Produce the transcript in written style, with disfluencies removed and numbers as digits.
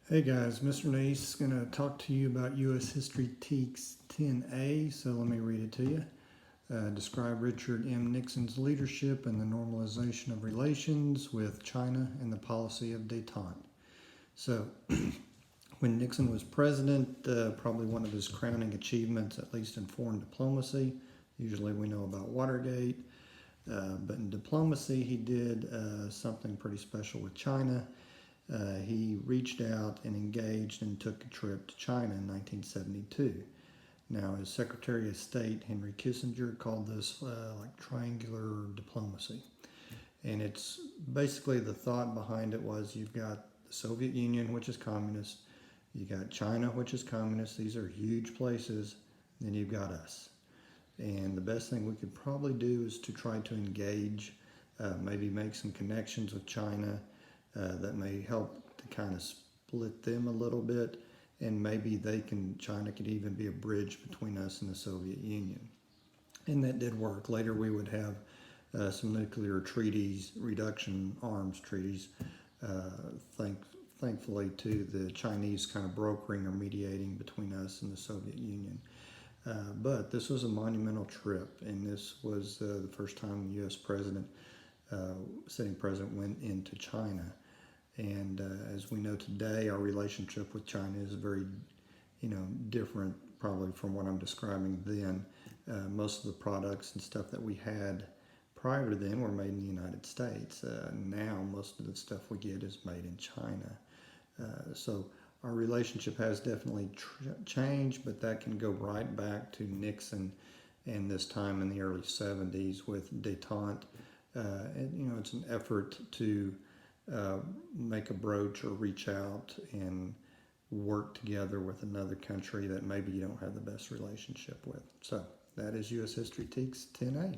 Hey guys, Mr. Nace is going to talk to you about U.S. History TEKS 10A, so let me read it to you. Describe Richard M. Nixon's leadership and the normalization of relations with China and the policy of détente. So, when Nixon was president, probably one of his crowning achievements, at least in foreign diplomacy, usually we know about Watergate, but in diplomacy he did something pretty special with China. He reached out and engaged and took a trip to China in 1972. Now, as Secretary of State, Henry Kissinger called this like triangular diplomacy. And it's basically the thought behind it was you've got the Soviet Union, which is communist, you got China, which is communist. These are huge places. Then you've got us. And the best thing we could probably do is to try to engage, maybe make some connections with China, that may help to kind of split them a little bit, and maybe China could even be a bridge between us and the Soviet Union. And that did work. Later we would have some nuclear treaties, reduction arms treaties, thankfully to the Chinese kind of brokering or mediating between us and the Soviet Union. But this was a monumental trip, and this was the first time the U.S. sitting president went into China. And as we know today, our relationship with China is very, different probably from what I'm describing then. Most of the products and stuff that we had prior to then were made in the United States. Now most of the stuff we get is made in China. So our relationship has definitely changed, but that can go right back to Nixon and this time in the early 70s with détente. And, it's an effort to make a broach or reach out and work together with another country that maybe you don't have the best relationship with. So that is U.S. History TEKS 10A.